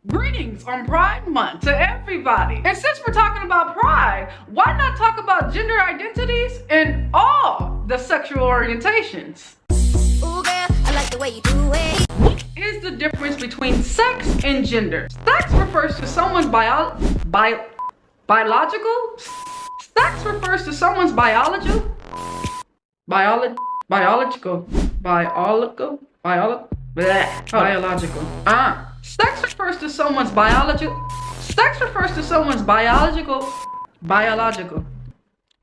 Greetings on Pride Month to everybody. And since we're talking about pride, why not talk about gender identities and all the sexual orientations? Ooh, girl, I like the way you do it. What is the difference between sex and gender? Sex refers to someone's biological. Sex refers to someone's biological. Sex refers to someone's biological. Sex refers to someone's biological.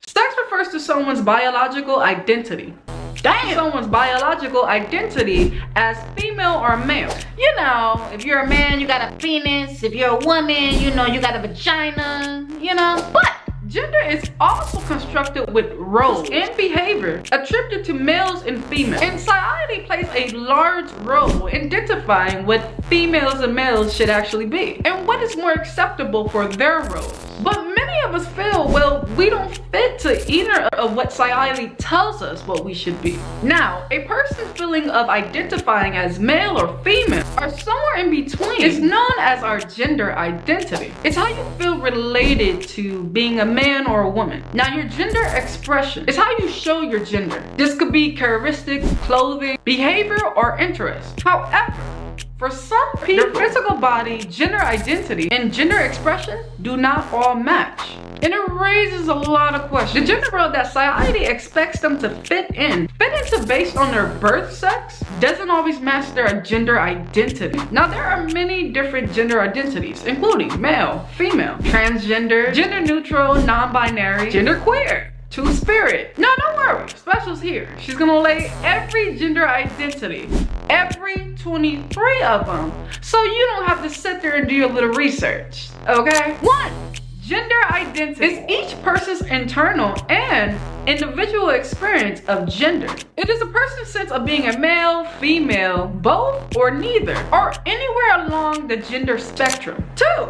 Sex refers to someone's biological identity. Someone's biological identity as female or male. You know, if you're a man, you got a penis. If you're a woman, you know, you got a vagina, you know. But gender is also constructed with roles and behavior attributed to males and females. And society plays a large role in identifying what females and males should actually be and what is more acceptable for their roles. But many of us feel, well, we don't fit to either of what society tells us what we should be. Now, a person's feeling of identifying as male or female or somewhere in between is known as our gender identity. It's how you feel related to being a man or a woman. Now, your gender expression is how you show your gender. This could be characteristic, clothing, behavior, or interest. However, for some people, their physical body, gender identity, and gender expression do not all match. And it raises a lot of questions. The gender role that society expects them to fit into based on their birth sex doesn't always match their gender identity. Now, there are many different gender identities, including male, female, transgender, gender neutral, non-binary, gender queer, two-spirit. No, don't worry, Special's here. She's gonna lay every gender identity, every 23 of them, so you don't have to sit there and do your little research, okay? 1. Gender identity is each person's internal and individual experience of gender. It is a person's sense of being a male, female, both, or neither, or anywhere along the gender spectrum. 2.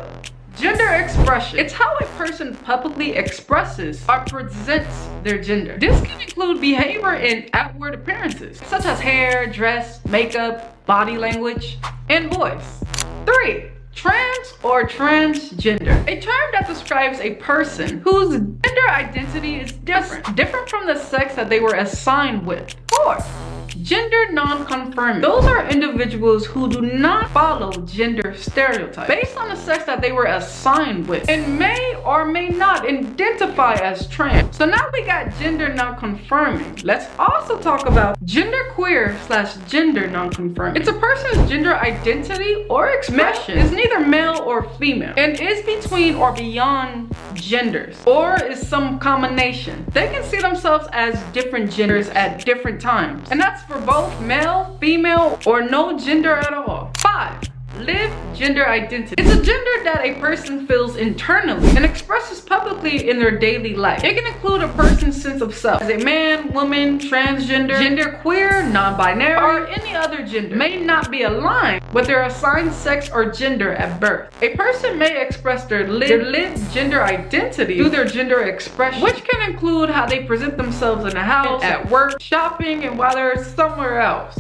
Gender expression. It's how a person publicly expresses or presents their gender. This can include behavior and outward appearances, such as hair, dress, makeup, body language, and voice. 3. Trans or transgender. A term that describes a person whose gender identity is different from the sex that they were assigned with. 4. Gender non-conforming. Those are individuals who do not follow gender stereotypes based on the sex that they were assigned with and may or may not identify as trans. So now we got gender non-conforming. Let's also talk about gender queer / gender non-conforming. It's a person's gender identity or expression is neither male or female and is between or beyond genders or is some combination. They can see themselves as different genders at different times, and that's for both male, female, or no gender at all. 5. Lived gender identity. It's a gender that a person feels internally and expresses publicly in their daily life. It can include a person's sense of self as a man, woman, transgender, gender queer, non-binary, or any other gender may not be aligned with their assigned sex or gender at birth. A person may express their lived gender identity through their gender expression, which can include how they present themselves in the house, at work, shopping, and while they're somewhere else.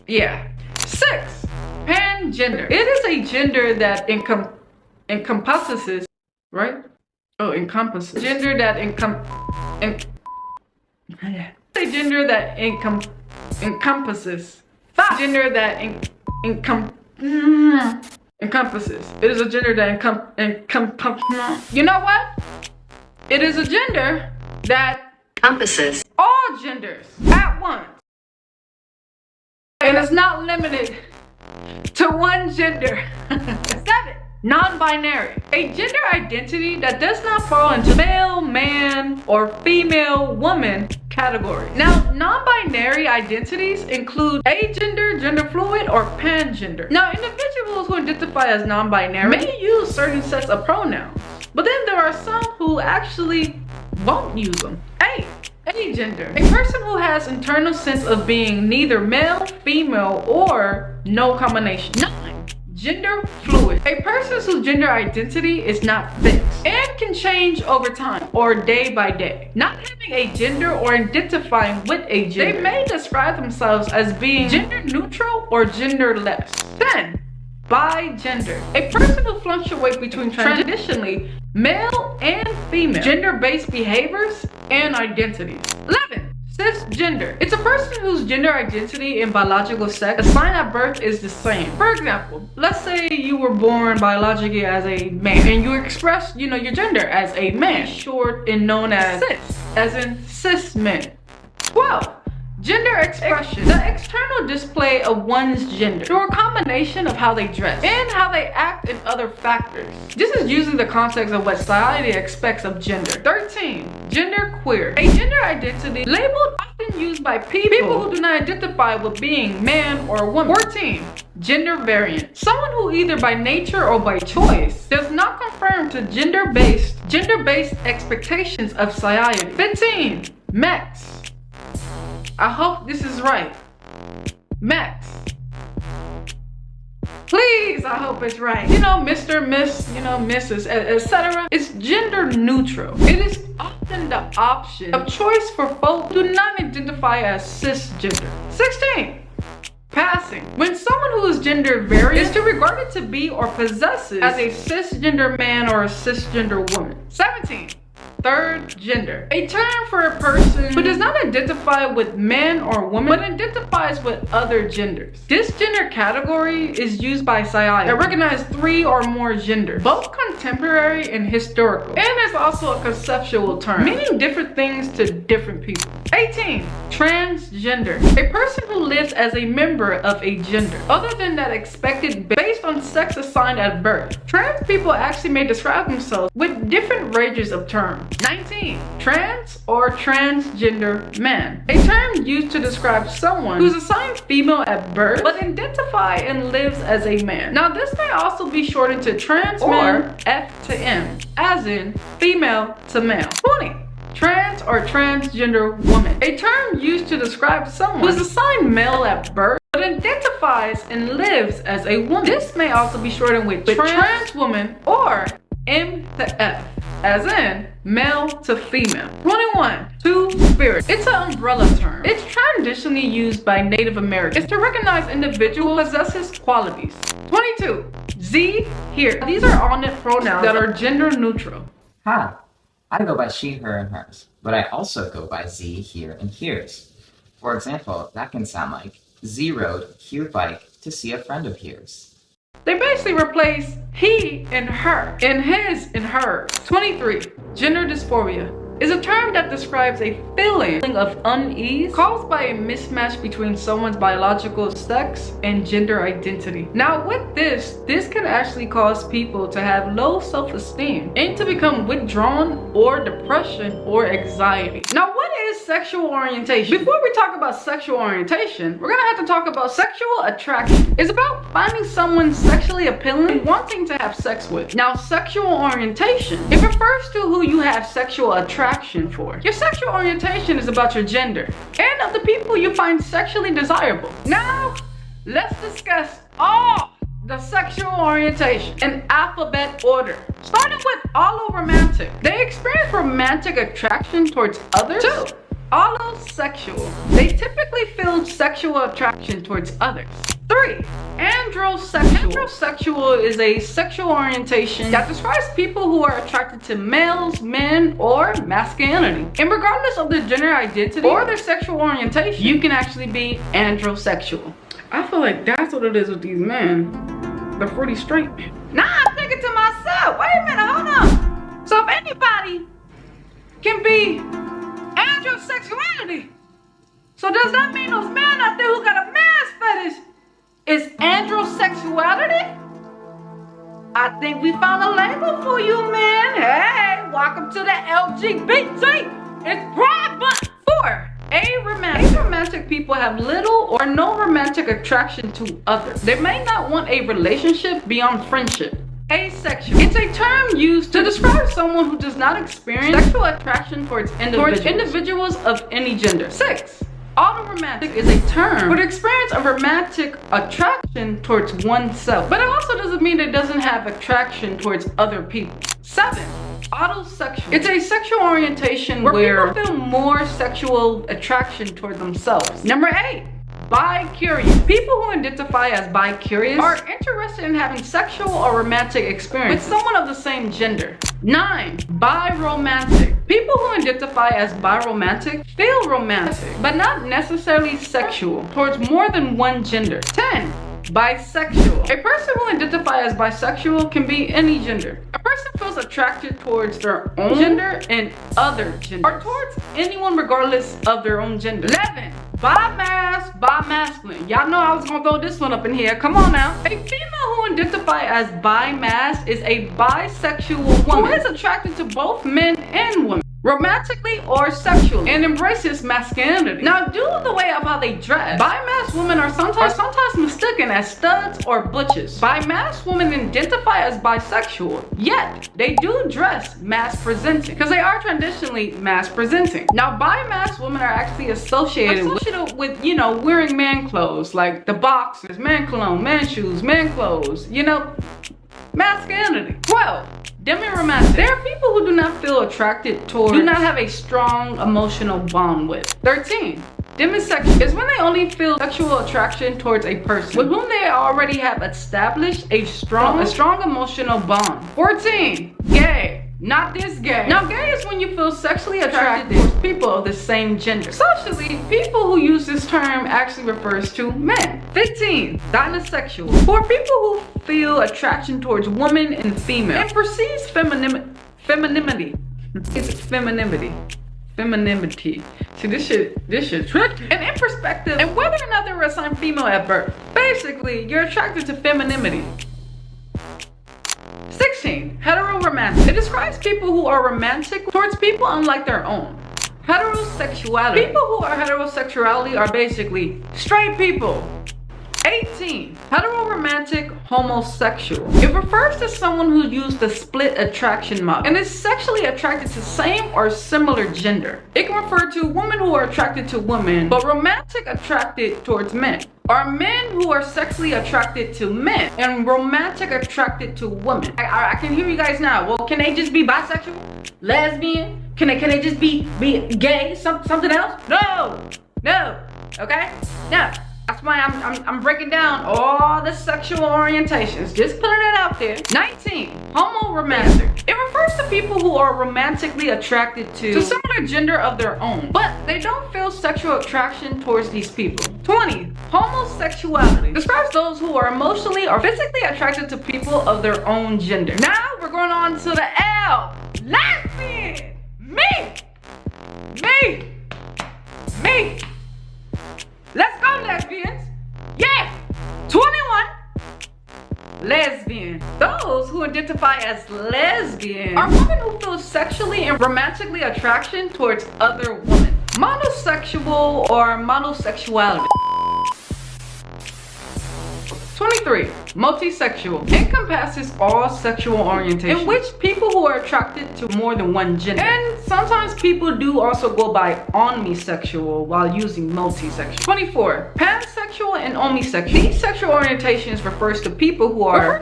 Yeah. 6. Pangender. It is a gender that encompasses, right? Oh, encompasses. Gender that a gender that encompasses. 5. Gender that encompasses. It is a gender that You know what? It is a gender that encompasses all genders at once. And it's not limited to one gender. 7. Non-binary. A gender identity that does not fall into male, man, or female, woman category. Now, non-binary identities include agender, gender fluid, or pangender. Now, individuals who identify as non-binary may use certain sets of pronouns, but then there are some who actually won't use them. 8. Agender. A person who has internal sense of being neither male, female, or no combination. 9. Gender fluid. A person whose gender identity is not fixed and can change over time or day by day. Not having a gender or identifying with a gender. They may describe themselves as being gender neutral or genderless. 10. Bigender. A person who fluctuates between traditionally male and female gender-based behaviors and identities. 11. Cisgender. It's a person whose gender identity and biological sex assigned at birth is the same. For example, let's say you were born biologically as a man and you express, your gender as a man, short and known as cis, as in cis men. 12. Gender expression. The external display of one's gender through a combination of how they dress and how they act and other factors. This is usually the context of what society expects of gender. 13. Gender queer. A gender identity labeled often used by people who do not identify with being man or woman. 14. Gender variant. Someone who either by nature or by choice does not conform to gender-based expectations of society. 15. Max. I hope this is right. Max. Please, I hope it's right. Mr., Miss, Mrs., etc. It's gender neutral. It is often the option of choice for folk who do not identify as cisgender. 16. Passing. When someone who is gender variant is to regarded to be or possesses as a cisgender man or a cisgender woman. 17. Third gender. A term for a person who does not identify with man or woman, but identifies with other genders. This gender category is used by society that recognize 3 or more genders, both contemporary and historical, and is also a conceptual term, meaning different things to different people. 18. Transgender. A person who lives as a member of a gender other than that expected based on sex assigned at birth. Trans people actually may describe themselves with different ranges of terms. 19. Trans or transgender man. A term used to describe someone who's assigned female at birth but identify and lives as a man. Now this may also be shortened to trans or F to M, as in female to male. 20. Trans or transgender woman. A term used to describe someone who's assigned male at birth but identifies and lives as a woman. This may also be shortened with trans woman or M to F, as in male to female. 21. Two-spirit. It's an umbrella term. It's traditionally used by Native Americans. It's to recognize individual possesses qualities. 22. Z, here. These are alternate pronouns that are gender neutral. Hi, I go by she, her, and hers, but I also go by Z, here, and here's. For example, that can sound like Z rode here bike to see a friend of hers. They basically replace he and her, and his and hers. 23. Gender dysphoria is a term that describes a feeling of unease caused by a mismatch between someone's biological sex and gender identity. Now with this can actually cause people to have low self-esteem and to become withdrawn or depression or anxiety. Now what is sexual orientation? Before we talk about sexual orientation, we're gonna have to talk about sexual attraction. It's about finding someone sexually appealing and wanting to have sex with. Now sexual orientation, it refers to who you have sexual attraction for. Your sexual orientation is about your gender and of the people you find sexually desirable. Now, let's discuss all the sexual orientation in alphabet order. Starting with alloromantic. They experience romantic attraction towards others. 2. Allosexual. They typically feel sexual attraction towards others. 3. Androsexual. Androsexual is a sexual orientation that describes people who are attracted to males, men, or masculinity. And regardless of their gender identity or their sexual orientation, you can actually be androsexual. I feel like that's what it is with these men. They're 40 straight. Now I'm thinking to myself, wait a minute, hold on. So if anybody can be androsexuality, so does that mean those men out there who got a man's fetish is androsexuality? I think we found a label for you, man. Hey, welcome to the LGBT. It's Pride Month. 4. Aromantic. Aromantic people have little or no romantic attraction to others. They may not want a relationship beyond friendship. Asexual. It's a term used to describe someone who does not experience sexual attraction towards individuals of any gender. 6. Autoromantic is a term for the experience of romantic attraction towards oneself, but it also doesn't mean it doesn't have attraction towards other people. 7. Autosexual. It's a sexual orientation where people feel more sexual attraction toward themselves. Number 8. bi-curious. People who identify as bi-curious are interested in having sexual or romantic experience with someone of the same gender. 9. Bi-romantic. People who identify as bi-romantic feel romantic, but not necessarily sexual, towards more than one gender. 10. Bisexual. A person who identifies as bisexual can be any gender. A person feels attracted towards their own gender and other genders, or towards anyone regardless of their own gender. 11. Bi-mas, bi-masculine. Y'all know I was gonna throw this one up in here. Come on now. A female who identifies as bi-mas is a bisexual woman who is attracted to both men and women, romantically or sexually, and embraces masculinity. Now, due to the way of how they dress, bi-mas women are sometimes mistaken as studs or butches. Bi-mas women identify as bisexual, yet they do dress mass-presenting because they are traditionally mass-presenting. Now, bi-mas women are actually associated with, you know, wearing man clothes, like the boxers, man cologne, man shoes, man clothes, you know, masculinity. 12. Demi-romantic. There are people who do not feel attracted towards, do not have a strong emotional bond with. 13. Demisexual is when they only feel sexual attraction towards a person with whom they already have established a strong emotional bond. 14. Gay. Not this gay. Now, gay is when you feel sexually attracted towards people of the same gender. Socially, people who use this term actually refers to men. 15. Demisexual. For people who feel attraction towards women and female and perceives femininity. See, this shit tricky. And in perspective, and whether or not they were assigned female at birth, basically, you're attracted to femininity. 16. Heteroromantic. It describes people who are romantic towards people unlike their own. Heterosexuality. People who are heterosexuality are basically straight people. 18. Heteroromantic homosexual. It refers to someone who used the split attraction model and is sexually attracted to same or similar gender. It can refer to women who are attracted to women but romantic attracted towards men, or men who are sexually attracted to men and romantic attracted to women. I can hear you guys now. Well, can they just be bisexual, lesbian? Can they just be gay? Something else? No. Okay? No. That's why I'm breaking down all the sexual orientations. Just putting it out there. 19. Homoromantic. It refers to people who are romantically attracted to similar gender of their own, but they don't feel sexual attraction towards these people. 20. Homosexuality. Describes those who are emotionally or physically attracted to people of their own gender. Now we're going on to the L. Lesbian. Me. Let's go, lesbians. Yeah. 21. Lesbian. Those who identify as lesbian are women who feel sexually and romantically attraction towards other women. Monosexual or monosexuality. 23. Multisexual. Encompasses all sexual orientations in which people who are attracted to more than one gender. And sometimes people do also go by omnisexual while using multisexual. 24. Pansexual and omnisexual. These sexual orientations refers to people who are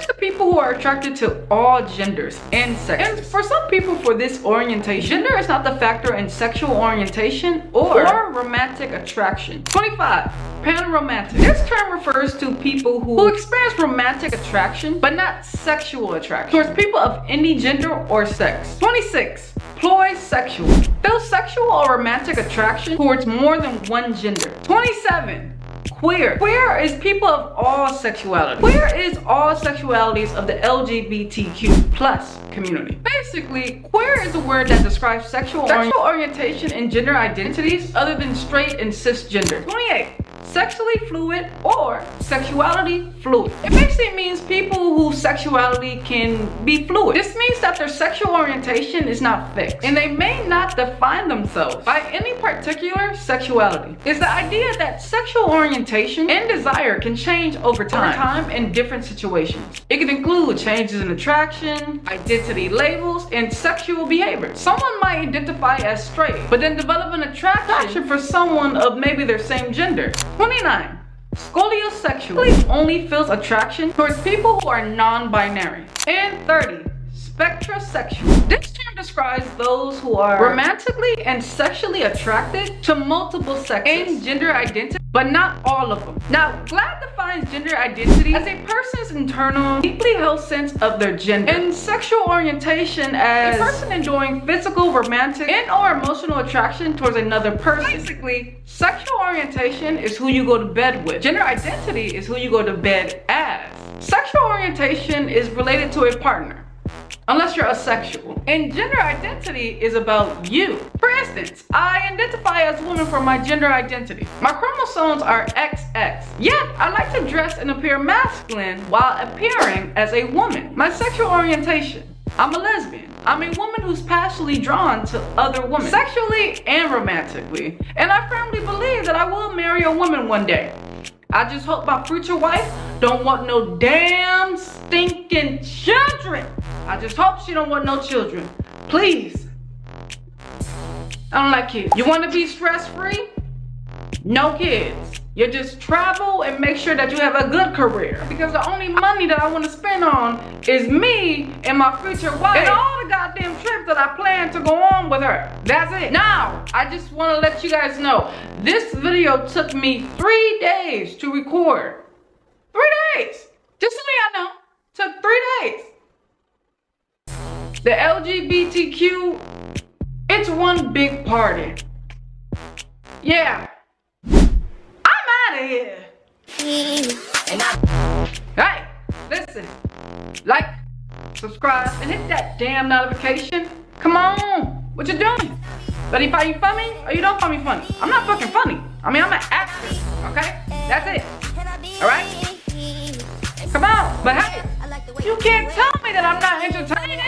attracted to all genders and sexes. And for some people, for this orientation, gender is not the factor in sexual orientation or romantic attraction. 25. Panromantic. This term refers to people who experience romantic attraction but not sexual attraction towards people of any gender or sex. 26. Ploisexual. Feel sexual or romantic attraction towards more than one gender. 27. Queer. Queer is people of all sexuality. Queer is all sexualities of the LGBTQ+ community. Basically, queer is a word that describes sexual orientation and gender identities other than straight and cisgender. 28. Sexually fluid or sexuality fluid. It basically means people whose sexuality can be fluid. This means that their sexual orientation is not fixed and they may not define themselves by any particular sexuality. It's the idea that sexual orientation and desire can change over time in different situations. It can include changes in attraction, identity labels, and sexual behavior. Someone might identify as straight, but then develop an attraction for someone of maybe their same gender. 29. Scoliosexual only feels attraction towards people who are non-binary. And 30. Spectrosexual. This term describes those who are romantically and sexually attracted to multiple sexes and gender identity but not all of them. Now, GLAAD defines gender identity as a person's internal, deeply held sense of their gender, and sexual orientation as a person enjoying physical, romantic, and/or emotional attraction towards another person. Basically, sexual orientation is who you go to bed with. Gender identity is who you go to bed as. Sexual orientation is related to a partner, unless you're asexual. And gender identity is about you. For instance, I identify as a woman for my gender identity. My chromosomes are XX. Yet, I like to dress and appear masculine while appearing as a woman. My sexual orientation: I'm a lesbian. I'm a woman who's passionately drawn to other women, sexually and romantically. And I firmly believe that I will marry a woman one day. I just hope my future wife don't want no damn stinking children. I just hope she don't want no children. Please. I don't like kids. You want to be stress-free? No kids. You just travel and make sure that you have a good career. Because the only money that I want to spend on is me and my future wife. And all the goddamn trips that I plan to go on with her. That's it. Now, I just want to let you guys know, this video took me 3 days to record. 3 days. Just so y'all know, took 3 days. The LGBTQ, it's one big party. Yeah. I'm out of here. Hey, listen. Like, subscribe, and hit that damn notification. Come on. What you doing? Ready to find you funny or you don't find me funny? I'm not fucking funny. I mean, I'm an actress, okay? That's it. Alright? Come on. But hey, you can't tell me that I'm not entertaining.